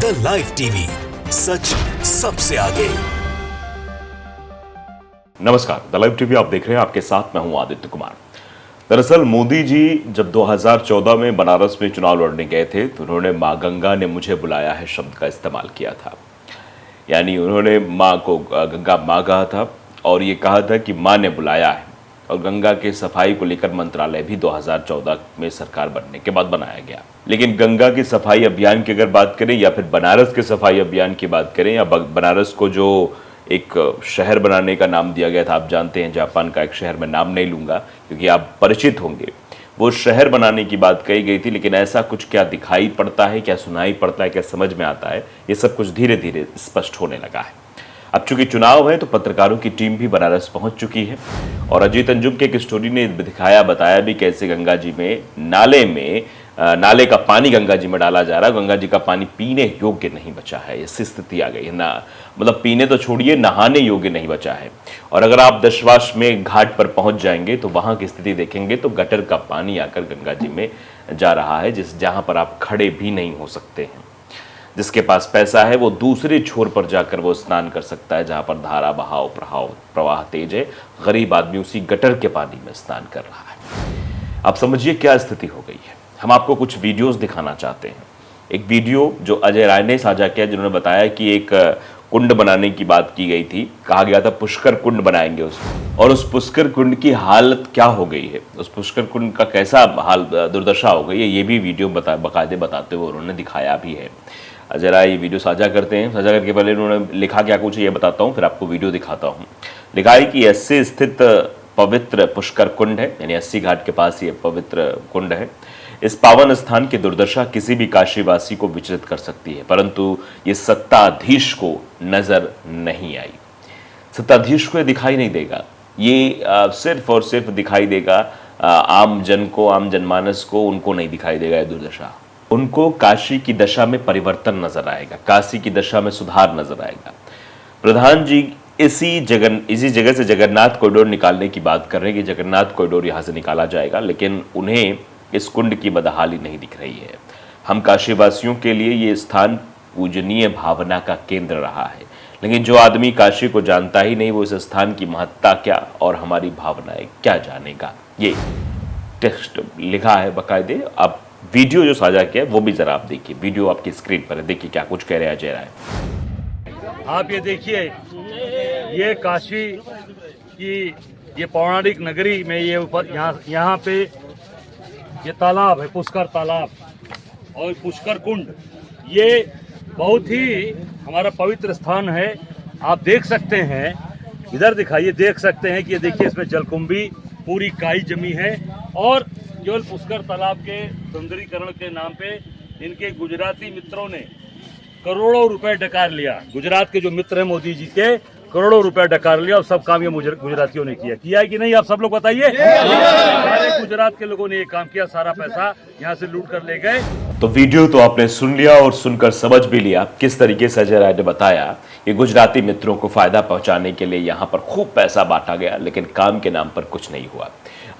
The live TV, सच सबसे आगे। नमस्कार, द लाइव टीवी आप देख रहे हैं, आपके साथ मैं हूं आदित्य कुमार। दरअसल मोदी जी जब 2014 में बनारस में चुनाव लड़ने गए थे तो उन्होंने मां गंगा ने मुझे बुलाया है शब्द का इस्तेमाल किया था। यानी उन्होंने मां को गंगा मां कहा था और ये कहा था कि मां ने बुलाया है। और गंगा के सफाई को लेकर मंत्रालय भी 2014 में सरकार बनने के बाद बनाया गया। लेकिन गंगा की सफाई अभियान की अगर बात करें या फिर बनारस के सफाई अभियान की बात करें या बनारस को जो एक शहर बनाने का नाम दिया गया था, आप जानते हैं जापान का एक शहर, मैं नाम नहीं लूंगा क्योंकि आप परिचित होंगे, वो शहर बनाने की बात कही गई थी। लेकिन ऐसा कुछ क्या दिखाई पड़ता है, क्या सुनाई पड़ता है, क्या समझ में आता है, ये सब कुछ धीरे धीरे स्पष्ट होने लगा है। अब चूंकि चुनाव है तो पत्रकारों की टीम भी बनारस पहुंच चुकी है और अजीत अंजुम के एक स्टोरी ने दिखाया, बताया भी कैसे गंगा जी में नाले का पानी गंगा जी में डाला जा रहा है। गंगा जी का पानी पीने योग्य नहीं बचा है, ऐसी स्थिति आ गई है ना। मतलब पीने तो छोड़िए, नहाने योग्य नहीं बचा है। और अगर आप दशवाश में घाट पर पहुंच जाएंगे तो वहां की स्थिति देखेंगे तो गटर का पानी आकर गंगा जी में जा रहा है, जहां पर आप खड़े भी नहीं हो सकते हैं। जिसके पास पैसा है वो दूसरे छोर पर जाकर वो स्नान कर सकता है जहां पर धारा बहाव प्रवाह तेज है। गरीब आदमी उसी गटर के पानी में स्नान कर रहा है। आप समझिए क्या स्थिति हो गई है। हम आपको कुछ वीडियोस दिखाना चाहते हैं। एक वीडियो जो अजय राय ने साझा किया, जिन्होंने बताया कि एक कुंड बनाने की बात की गई थी, कहा गया था पुष्कर कुंड बनाएंगे उसमें, और उस पुष्कर कुंड की हालत क्या हो गई है, उस पुष्कर कुंड का कैसा हाल दुर्दशा हो गई है, ये भी वीडियो बाकायदे बताते हुए उन्होंने दिखाया भी है। अजय राय ये वीडियो साझा करते हैं। साझा करके पहले उन्होंने लिखा क्या कुछ ये बताता हूँ, फिर आपको वीडियो दिखाता हूँ। लिखा है कि एससी स्थित पवित्र पुष्कर कुंड है, यानी अस्सी घाट के पास ये पवित्र कुंड है। इस पावन स्थान की दुर्दशा किसी भी काशीवासी को विचलित कर सकती है, परंतु ये सत्ताधीश को नजर नहीं आई। सत्ताधीश को दिखाई नहीं देगा, ये सिर्फ और सिर्फ दिखाई देगा आम जन को, आम जनमानस को, उनको नहीं दिखाई देगा ये दुर्दशा। उनको काशी की दशा में परिवर्तन नजर आएगा, काशी की दशा में सुधार नजर आएगा। प्रधान जी इसी जगह से जगन्नाथ कॉरिडोर निकालने की बात कर रहे हैं कि जगन्नाथ कॉरिडोर यहाँ से निकाला जाएगा, लेकिन उन्हें इस कुंड की बदहाली नहीं दिख रही है। हम काशीवासियों के लिए ये स्थान पूजनीय भावना का केंद्र रहा है, लेकिन जो आदमी काशी को जानता ही नहीं वो इस स्थान की महत्ता क्या और हमारी भावनाएं क्या जानेगा। ये टेक्स्ट लिखा है बाकायदे। आप वीडियो जो साझा किया है वो भी जरा आप देखिए। वीडियो आपकी स्क्रीन पर है, देखिए क्या कुछ कह रहे हैं अजय राय। आप ये देखिए, ये काशी की ये पौराणिक नगरी में ये ऊपर यहाँ पे ये तालाब है, पुष्कर तालाब और पुष्कर कुंड, ये बहुत ही हमारा पवित्र स्थान है। आप देख सकते हैं, इधर दिखाइए, देख सकते हैं कि ये देखिए इसमें जलकुंभी पूरी काई जमी है। और केवल पुष्कर तालाब के सुंदरीकरण के नाम पे इनके गुजराती मित्रों ने करोड़ों रुपए डकार लिया। गुजरात के जो मित्र हैं मोदी जी के, करोड़ों रुपए डकार लिया और सब काम ये गुजरातियों ने किया है कि नहीं, आप सब लोग बताइए। सारे गुजरात के लोगों ने ये काम किया, सारा पैसा यहाँ से लूट कर ले गए। तो वीडियो तो आपने सुन लिया और सुनकर समझ भी लिया किस तरीके से अजय राय ने बताया कि गुजराती मित्रों को फायदा पहुंचाने के लिए यहाँ पर खूब पैसा बांटा गया, लेकिन काम के नाम पर कुछ नहीं हुआ।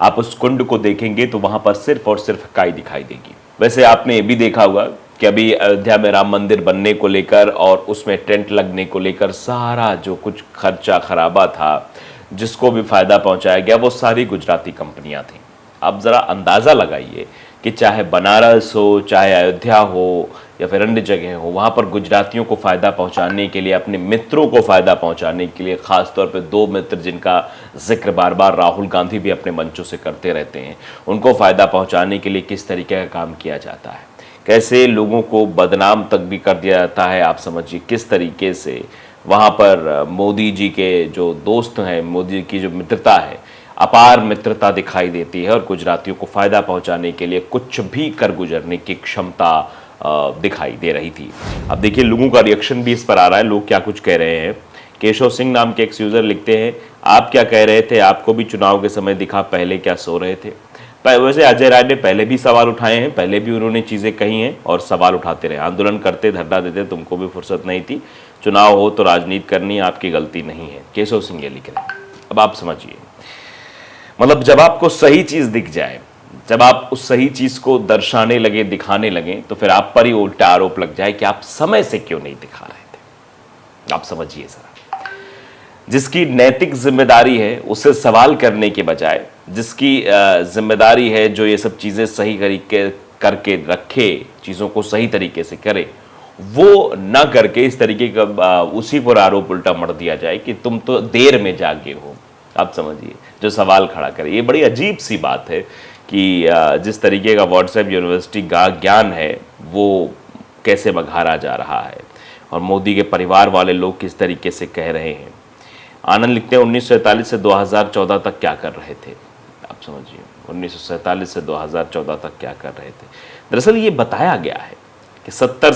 आप उस कुंड को देखेंगे तो वहां पर सिर्फ और सिर्फ काई दिखाई देगी। वैसे आपने ये भी देखा होगा कि अभी अयोध्या में राम मंदिर बनने को लेकर और उसमें टेंट लगने को लेकर सारा जो कुछ खर्चा खराबा था, जिसको भी फायदा पहुंचाया गया, वो सारी गुजराती कंपनियां थी। आप जरा अंदाजा लगाइए कि चाहे बनारस हो, चाहे अयोध्या हो या फिर अन्य जगह हो, वहां पर गुजरातियों को फायदा पहुंचाने के लिए, अपने मित्रों को फायदा पहुंचाने के लिए, खासतौर पे दो मित्र जिनका जिक्र बार बार राहुल गांधी भी अपने मंचों से करते रहते हैं, उनको फायदा पहुंचाने के लिए किस तरीके का काम किया जाता है, कैसे लोगों को बदनाम तक भी कर दिया जाता है। आप समझिए किस तरीके से वहाँ पर मोदी जी के जो दोस्त हैं, मोदी की जो मित्रता है, अपार मित्रता दिखाई देती है और गुजरातियों को फायदा पहुंचाने के लिए कुछ भी कर गुजरने की क्षमता दिखाई दे रही थी। अब देखिए लोगों का रिएक्शन भी इस पर आ रहा है, लोग क्या कुछ कह रहे हैं। केशव सिंह नाम के एक यूजर लिखते हैं, आप क्या कह रहे थे, आपको भी चुनाव के समय दिखा, पहले क्या सो रहे थे। वैसे अजय राय ने पहले भी सवाल उठाए हैं, पहले भी उन्होंने चीज़ें कही हैं और सवाल उठाते रहे, आंदोलन करते, धरना देते, तुमको भी फुर्सत नहीं थी, चुनाव हो तो राजनीति करनी, आपकी गलती नहीं है। केशव सिंह ये लिख रहे हैं। अब आप समझिए, मतलब जब आपको सही चीज़ दिख जाए, जब आप उस सही चीज को दर्शाने लगे, दिखाने लगे, तो फिर आप पर ही उल्टा आरोप लग जाए कि आप समय से क्यों नहीं दिखा रहे थे। आप समझिए जरा, जिसकी नैतिक जिम्मेदारी है उसे सवाल करने के बजाय, जिसकी जिम्मेदारी है जो ये सब चीज़ें सही तरीके करके रखे, चीज़ों को सही तरीके से करे, वो ना करके इस तरीके का उसी पर आरोप उल्टा मर दिया जाए कि तुम तो देर में जागे हो। आप समझिए, जो सवाल खड़ा करे, ये बड़ी अजीब सी बात है कि जिस तरीके का व्हाट्सएप यूनिवर्सिटी का ज्ञान है वो कैसे बघारा जा रहा है, और मोदी के परिवार वाले लोग किस तरीके से कह रहे हैं। आनंद लिखते हैं 1947 से 2014 तक क्या कर रहे थे। आप समझिए, 1947 से 2014 तक क्या कर रहे थे। दरअसल ये बताया गया है कि 70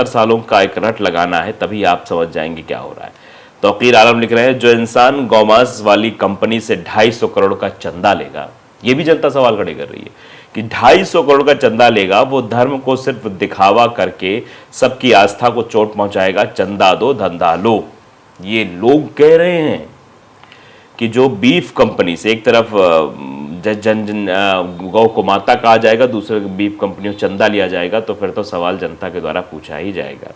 सालों का एक रट लगाना है, तभी आप समझ जाएंगे क्या हो रहा है। तौकीर आलम लिख रहे हैं, जो इंसान गौमांस वाली कंपनी से 250 करोड़ का चंदा लेगा, ये भी जनता सवाल खड़े कर रही है कि 250 करोड़ का चंदा लेगा, वो धर्म को सिर्फ दिखावा करके सबकी आस्था को चोट पहुंचाएगा। चंदा दो, धंधा लो। ये लोग कह रहे हैं कि जो बीफ कंपनी से एक तरफ गौ को माता कहा जाएगा, दूसरे बीफ कंपनियों से चंदा लिया जाएगा, तो फिर तो सवाल जनता के द्वारा पूछा ही जाएगा।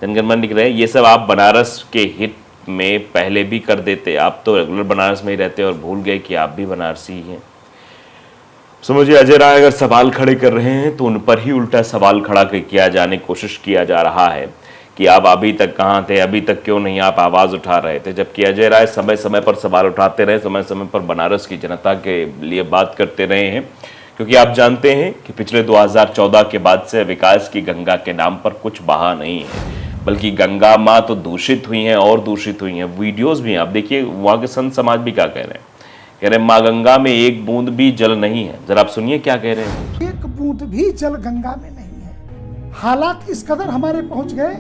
जनगणमन लिख रहे हैं, ये सब आप बनारस के हित में पहले भी कर देते, आप तो रेगुलर बनारस में ही रहते और भूल गए कि आप भी बनारसी ही हैं। समझिए, अजय राय अगर सवाल खड़े कर रहे हैं तो उन पर ही उल्टा सवाल खड़ा किया जाने की कोशिश किया जा रहा है कि आप अभी तक कहाँ थे, अभी तक क्यों नहीं आप आवाज़ उठा रहे थे। जबकि अजय राय समय समय पर सवाल उठाते रहे, समय समय पर बनारस की जनता के लिए बात करते रहे हैं, क्योंकि आप जानते हैं कि पिछले 2014 के बाद से विकास की गंगा के नाम पर कुछ बहा नहीं है, बल्कि गंगा माँ तो दूषित हुई हैं और दूषित हुई हैं। वीडियोज़ भी आप देखिए, वहाँ के संत समाज भी क्या कह रहे हैं, कह रहे हैं माँ गंगा में एक बूंद भी जल नहीं है। जरा आप सुनिए क्या कह रहे हैं। एक बूंद भी जल गंगा में नहीं है। हालात इस कदर हमारे पहुंच गए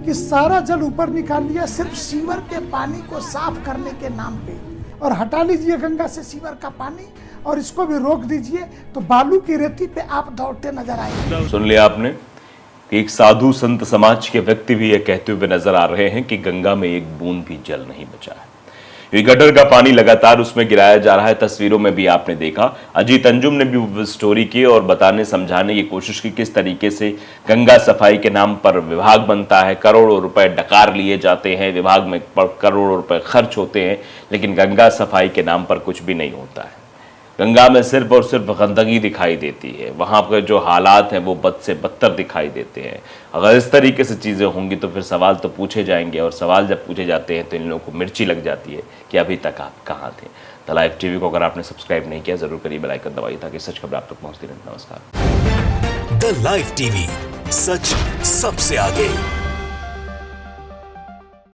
कि सारा जल ऊपर निकाल लिया सिर्फ सीवर के पानी को साफ करने के नाम पे, और हटा लीजिए गंगा से सीवर का पानी और इसको भी रोक दीजिए तो बालू की रेती पे आप दौड़ते नजर आएंगे। सुन लिया आपने कि एक साधु संत समाज के व्यक्ति भी ये कहते हुए नजर आ रहे हैं कि गंगा में एक बूंद भी जल नहीं बचा है। ये गटर का पानी लगातार उसमें गिराया जा रहा है। तस्वीरों में भी आपने देखा, अजीत अंजुम ने भी स्टोरी की और बताने समझाने की कोशिश की किस तरीके से गंगा सफाई के नाम पर विभाग बनता है, करोड़ों रुपए डकार लिए जाते हैं, विभाग में करोड़ों रुपए खर्च होते हैं, लेकिन गंगा सफाई के नाम पर कुछ भी नहीं होता है। गंगा में सिर्फ और सिर्फ गंदगी दिखाई देती है, वहाँ पर जो हालात हैं वो बद से बदतर दिखाई देते हैं। अगर इस तरीके से चीज़ें होंगी तो फिर सवाल तो पूछे जाएंगे, और सवाल जब पूछे जाते हैं तो इन लोगों को मिर्ची लग जाती है कि अभी तक आप कहाँ थे। द लाइव टीवी को अगर आपने सब्सक्राइब नहीं किया, जरूर करिए, बेल आइकन दबाइए ताकि सच खबर आप तक पहुँचती रहे। नमस्कार। द लाइव टीवी, सच सबसे आगे।